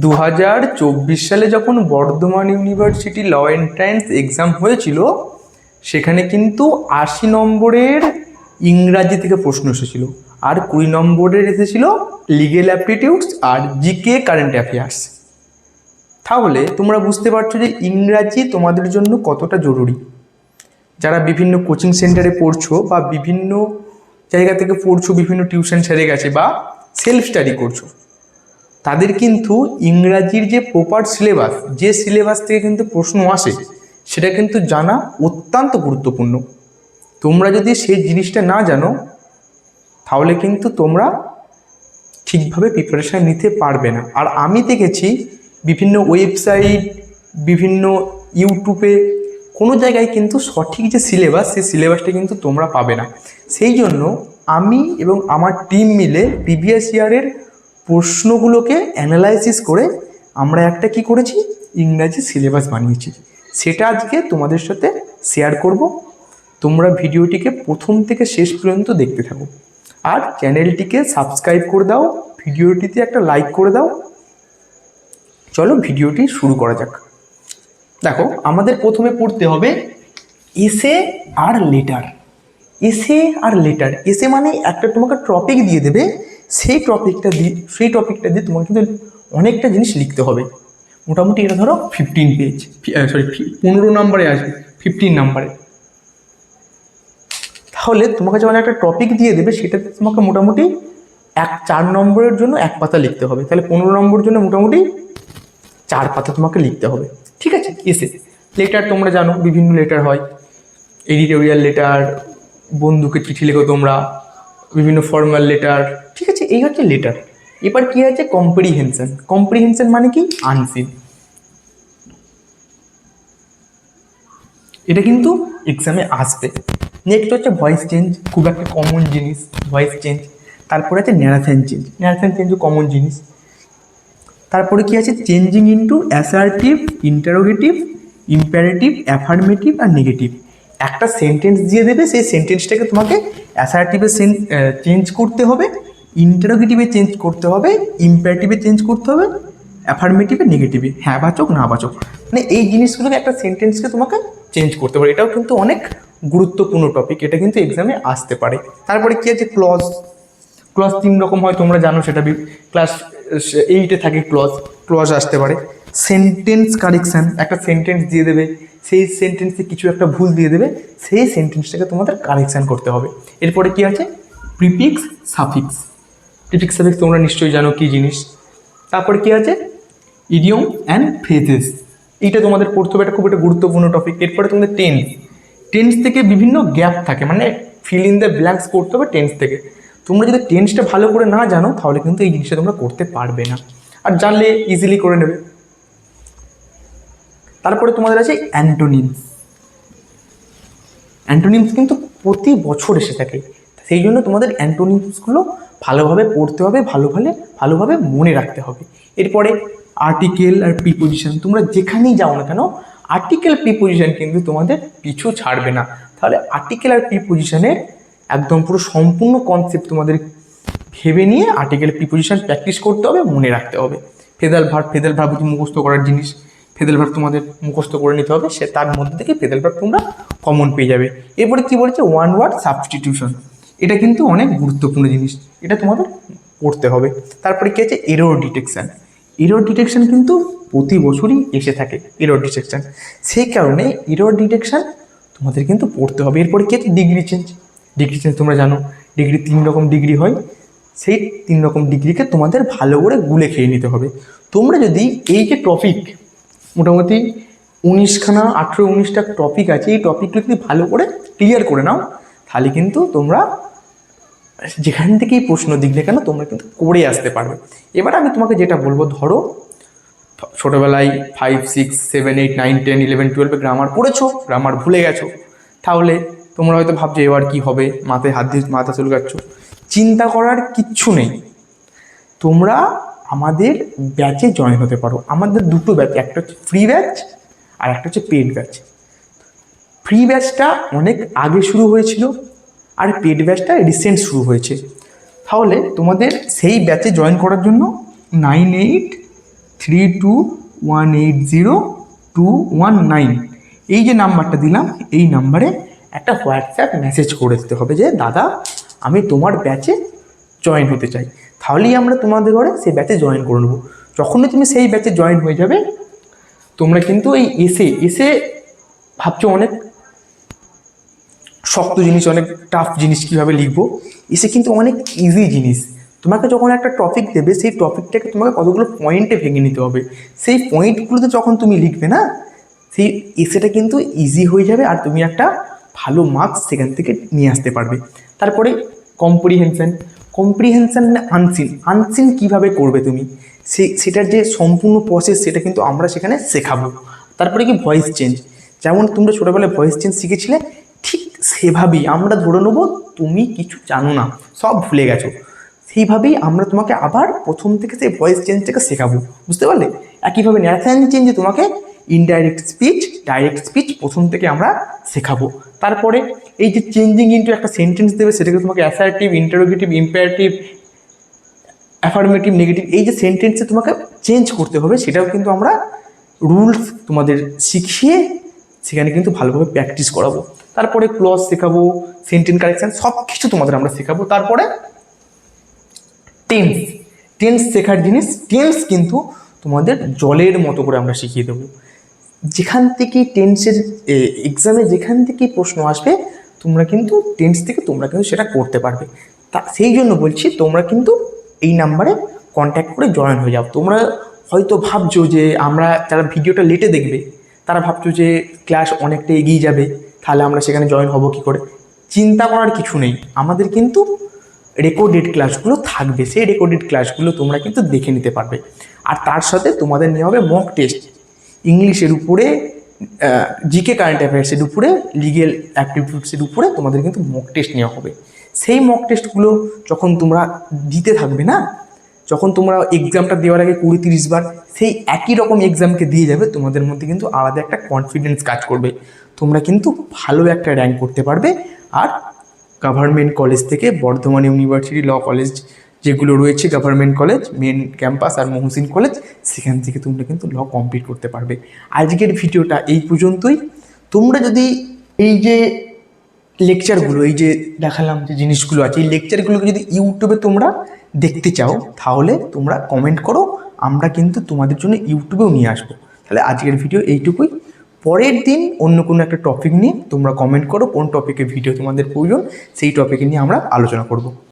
2024 সালে যখন Bardhaman university law entrance exam হয়েছিল, সেখানে কিন্তু 80 নম্বরের ইংরাজি থেকে প্রশ্ন এসেছিল, আর 20 নম্বরের এসেছিল লিগেল অ্যাপটিটিউডস আর জিকে কারেন্ট অ্যাফেয়ার্স। তাহলে তোমরা বুঝতে পারছো যে ইংরাজি তোমাদের জন্য কতটা জরুরি। যারা বিভিন্ন কোচিং সেন্টারে পড়ছো বা বিভিন্ন জায়গা থেকে পড়ছো, বিভিন্ন টিউশন সেরে গেছে বা সেলফ স্টাডি করছো, তাদের কিন্তু ইংরাজির যে প্রপার সিলেবাস, যে সিলেবাস থেকে কিন্তু প্রশ্ন আসে, সেটা কিন্তু জানা অত্যন্ত গুরুত্বপূর্ণ। তোমরা যদি সেই জিনিসটা না জানো, তাহলে কিন্তু তোমরা ঠিকভাবে প্রিপারেশান নিতে পারবে না। আর আমি দেখেছি বিভিন্ন ওয়েবসাইট, বিভিন্ন ইউটিউবে কোনো জায়গায় কিন্তু সঠিক যে সিলেবাস, সেই সিলেবাসটা কিন্তু তোমরা পাবে না। সেই জন্য আমি এবং আমার টিম মিলে প্রিভিয়াস ইয়ারের প্রশ্নগুলোকে অ্যানালাইসিস করে আমরা একটা কি করেছি, ইংরাজি সিলেবাস বানিয়েছি। সেটা আজকে তোমাদের সাথে শেয়ার করব। তোমরা ভিডিওটিকে প্রথম থেকে শেষ পর্যন্ত দেখতে থাকো, আর চ্যানেলটিকে সাবস্ক্রাইব করে দাও, ভিডিওটিতে একটা লাইক করে দাও। চলো ভিডিওটি শুরু করা যাক। দেখো, আমাদের প্রথমে পড়তে হবে এসে আর লেটার। এসে আর লেটার, এসে মানে একটা তোমাকে টপিক দিয়ে দেবে, সেই টপিকটা দিয়ে তোমাকে কিন্তু অনেকটা জিনিস লিখতে হবে। মোটামুটি এটা ধরো 15 পেজ, 15 নম্বরে আসবে, 15 নম্বরে। তাহলে তোমাকে যখন একটা টপিক দিয়ে দেবে, সেটাতে তোমাকে মোটামুটি 4 নম্বরের জন্য 1 পাতা লিখতে হবে। তাহলে 15 নম্বরের জন্য মোটামুটি 4 পাতা তোমাকে লিখতে হবে। ঠিক আছে। এসে লেটার তোমরা জানো, বিভিন্ন লেটার হয়, এডিটোরিয়াল লেটার, বন্ধুকে চিঠি লেখো তোমরা, বিভিন্ন ফর্মাল লেটার। ঠিক আছে, এই হচ্ছে লেটার। এবার কি আছে, কম্প্রিহেনশন। কম্প্রিহেনশন মানে কি, আনসিন। এটা কিন্তু এক্সামে আসবে। নেক্সট হচ্ছে ভয়েস চেঞ্জ, খুব একটা কমন জিনিস ভয়েস চেঞ্জ। তারপরে আছে ন্যারেশন চেঞ্জ, ন্যারেশন চেঞ্জও কমন জিনিস। তারপরে কি আছে, changing into assertive, interrogative, imperative, affirmative আর নেগেটিভ। একটা সেন্টেন্স দিয়ে দেবে, সেই সেন্টেন্সটাকে তোমাকে অ্যাসার্টিভে চেঞ্জ করতে হবে, ইন্টারোগেটিভে চেঞ্জ করতে হবে, ইম্পারেটিভে চেঞ্জ করতে হবে, অ্যাফার্মেটিভে, নেগেটিভে, হ্যাঁ বাচক না বাচক। মানে এই জিনিসগুলোকে একটা সেন্টেন্সকে তোমাকে চেঞ্জ করতে পারে। এটাও কিন্তু অনেক গুরুত্বপূর্ণ টপিক, এটা কিন্তু এক্সামে আসতে পারে। তারপরে কি আছে, ক্লজ। ক্লজ 3 রকম হয়, তোমরা জানো সেটা। ক্লাস 8-এ থাকে ক্লজ আসতে পারে। সেন্টেন্স কারেকশান, একটা সেন্টেন্স দিয়ে দেবে, সেই সেন্টেন্সে কিছু একটা ভুল দিয়ে দেবে, সেই সেন্টেন্সটাকে তোমাদের কারেকশান করতে হবে। এরপরে কি আছে, প্রিফিক্স সাফিক্স। প্রিফিক্স সাফিক্স তোমরা নিশ্চয়ই জানো কী জিনিস। তারপরে কি আছে, ইডিয়ম অ্যান্ড ফ্রেজেস। এইটা তোমাদের পড়তে হবে, এটা খুব একটা গুরুত্বপূর্ণ টপিক। এরপরে তোমাদের টেন্স থেকে বিভিন্ন গ্যাপ থাকে, মানে ফিল ইন দ্য ব্ল্যাঙ্কস করতে হবে টেন্স থেকে। তোমরা যদি টেন্সটা ভালো করে না জানো, তাহলে কিন্তু এই জিনিসটা তোমরা করতে পারবে না, আর জানলে ইজিলি করে নেবে। তারপরে তোমাদের আছে অ্যান্টোনিমস। অ্যান্টোনিমস কিন্তু প্রতি বছর এসে থাকে, সেই জন্য তোমাদের অ্যান্টোনিমসগুলো ভালোভাবে পড়তে হবে, ভালোভাবে মনে রাখতে হবে। এরপরে আর্টিকেল আর প্রিপোজিশন। তোমরা যেখানেই যাও না কেন, আর্টিকেল প্রিপোজিশন কিন্তু তোমাদের পিছু ছাড়বে না। তাহলে আর্টিকেল আর প্রিপোজিশনের একদম পুরো সম্পূর্ণ কনসেপ্ট তোমাদের ভেবে নিয়ে আর্টিকেল প্রিপোজিশন প্র্যাকটিস করতে হবে, মনে রাখতে হবে। ফেদাল ভার্ব হচ্ছে মুখস্থ করার জিনিস, ফেদাল ভার্ব তোমাদের মুখস্থ করে নিতে হবে, সে তার মধ্যে থেকে ফেদাল ভার্ব তোমরা কমন পেয়ে যাবে। এরপরে কি বলেছে, ওয়ান ওয়ার্ড সাবস্টিটিউশন। এটা কিন্তু অনেক গুরুত্বপূর্ণ জিনিস, এটা তোমাদের পড়তে হবে। তারপরে কি আছে, এরর ডিটেকশান। এরর ডিটেকশান কিন্তু প্রতি বছরই এসে থাকে, এরর ডিটেকশান। সেই কারণে এরর ডিটেকশান তোমাদের কিন্তু পড়তে হবে। এরপরে কি আছে, ডিগ্রি চেঞ্জ। ডিগ্রি চেঞ্জ তোমরা জানো, ডিগ্রি 3 রকম ডিগ্রি হয়, সেই 3 রকম ডিগ্রিকে তোমাদের ভালো করে গুলে খেয়ে নিতে হবে। তোমরা যদি এই যে টপিক, মোটামুটি 18-19টা টপিক আছে, এই টপিকগুলো যদি ভালো করে ক্লিয়ার করে নাও, তাহলে কিন্তু তোমরা যেখান থেকেই প্রশ্ন দিক না কেন, তোমরা কিন্তু করে আসতে পারবে। এবার আমি তোমাকে যেটা বলবো, ধরো ছোটোবেলায় 5, 6, 7, 8, 9, 10, 11, 12 গ্রামার পড়েছো, গ্রামার ভুলে গেছো, তাহলে তোমরা হয়তো ভাবছো এবার কী হবে, মাথায় হাত দিয়ে মাথা চুলকাচ্ছ। চিন্তা করার কিচ্ছু নেই, তোমরা আমাদের ব্যাচে জয়েন হতে পারো। আমাদের 2টো ব্যাচ, একটা হচ্ছে ফ্রি ব্যাচ আর একটা হচ্ছে পেড ব্যাচ। ফ্রি ব্যাচটা অনেক আগে শুরু হয়েছিল, আর পেড ব্যাচটা রিসেন্ট শুরু হয়েছে। তাহলে তোমাদের সেই ব্যাচে জয়েন করার জন্য 98 32180219, এই যে নাম্বারটা দিলাম, এই নাম্বারে একটা হোয়াটসঅ্যাপ মেসেজ করে দিতে হবে যে দাদা আমি তোমার ব্যাচে জয়েন হতে চাই। তাহলেই আমরা তোমাদের ঘরে সেই ব্যাচে জয়েন করে নেবো। যখনই তুমি সেই ব্যাচে জয়েন হয়ে যাবে, তোমরা কিন্তু এই এসে ভাবছো অনেক শক্ত জিনিস, অনেক টাফ জিনিস কীভাবে লিখবো। এসে কিন্তু অনেক ইজি জিনিস। তোমাকে যখন একটা টপিক দেবে, সেই টপিকটাকে তোমাকে কতগুলো পয়েন্টে ভেঙে নিতে হবে। সেই পয়েন্টগুলোতে যখন তুমি লিখবে না, সেই এসেটা কিন্তু ইজি হয়ে যাবে, আর তুমি একটা ভালো মার্কস সেখান থেকে নিয়ে আসতে পারবে। তারপরে কম্প্রিহেনশন মানে আনসিন কীভাবে করবে তুমি, সেটার যে সম্পূর্ণ প্রসেস সেটা কিন্তু আমরা সেখানে শেখাবো। তারপরে কি ভয়েস চেঞ্জ, যেমন তোমরা ছোটোবেলায় ভয়েস চেঞ্জ শিখেছিলে, ঠিক সেভাবেই আমরা ধরে নেবো তুমি কিছু জানো না, সব ভুলে গেছো। সেইভাবেই আমরা তোমাকে আবার প্রথম থেকে সেই ভয়েস চেঞ্জটাকে শেখাবো, বুঝতে পারলে? একইভাবে ন্যারেশন চেঞ্জে তোমাকে ইনডাইরেক্ট স্পিচ, ডাইরেক্ট স্পিচ প্রথম থেকে আমরা শেখাবো। তারপরে এই যে চেঞ্জিং ইনটু একটা সেন্টেন্স দেবে, সেটাকে তোমাকে assertive, interrogative, imperative, affirmative, negative, এই যে সেন্টেন্সে তোমাকে চেঞ্জ করতে হবে, সেটাও কিন্তু আমরা রুলস তোমাদের শিখিয়ে সেখানে কিন্তু ভালোভাবে প্র্যাকটিস করাবো। তারপরে ক্লজ শেখাবো, সেন্টেন্স কারেকশন, সব কিছু তোমাদের আমরা শেখাবো। তারপরে টেন্স শেখার জিনিস, টেন্স কিন্তু তোমাদের জলের মতো করে আমরা শিখিয়ে দেবো। যেখান থেকে টেন্সের এক্সামে যেখান থেকে প্রশ্ন আসবে, তোমরা কিন্তু টেন্স থেকে তোমরা কিন্তু সেটা করতে পারবে। তা সেই জন্য বলছি তোমরা কিন্তু এই নাম্বারে কন্ট্যাক্ট করে জয়েন হয়ে যাও। তোমরা হয়তো ভাবছো যে আমরা, যারা ভিডিওটা লেটে দেখবে তারা ভাবছো যে ক্লাস অনেকটা এগিয়ে যাবে, তাহলে আমরা সেখানে জয়েন হব কী করে। চিন্তা করার কিছু নেই, আমাদের কিন্তু রেকর্ডেড ক্লাসগুলো থাকবে, সেই রেকর্ডেড ক্লাসগুলো তোমরা কিন্তু দেখে নিতে পারবে। আর তার সাথে তোমাদের নেওয়া হবে মক টেস্ট, ইংলিশের উপরে, জিকে কারেন্ট অ্যাফেয়ার্সের উপরে, লিগেল অ্যাপ্টিটিউডসের উপরে তোমাদের কিন্তু মক টেস্ট নেওয়া হবে। সেই মক টেস্টগুলো যখন তোমরা দিতে থাকবে না, যখন তোমরা এক্সামটা দেওয়ার আগে 20-30 বার সেই একই রকম এক্সামকে দিয়ে যাবে, তোমাদের মধ্যে কিন্তু আলাদা একটা কনফিডেন্স কাজ করবে। তোমরা কিন্তু ভালো একটা র্যাঙ্ক করতে পারবে। আর গভর্নমেন্ট কলেজ থেকে বর্ধমান ইউনিভার্সিটি ল কলেজ যেগুলো রয়েছে, গভর্নমেন্ট কলেজ মেন ক্যাম্পাস আর মহসিন কলেজ, সেখান থেকে তোমরা কিন্তু ল কমপ্লিট করতে পারবে। আজকের ভিডিওটা এই পর্যন্তই। তোমরা যদি এই যে লেকচারগুলো, এই যে দেখালাম যে জিনিসগুলো আছে, এই লেকচারগুলোকে যদি ইউটিউবে তোমরা দেখতে চাও, তাহলে তোমরা কমেন্ট করো, আমরা কিন্তু তোমাদের জন্য ইউটিউবেও নিয়ে আসবো। তাহলে আজকের ভিডিও এইটুকুই। পরের দিন অন্য কোনো একটা টপিক নিয়ে তোমরা কমেন্ট করো, কোন টপিকের ভিডিও তোমাদের প্রয়োজন, সেই টপিকে নিয়ে আমরা আলোচনা করব।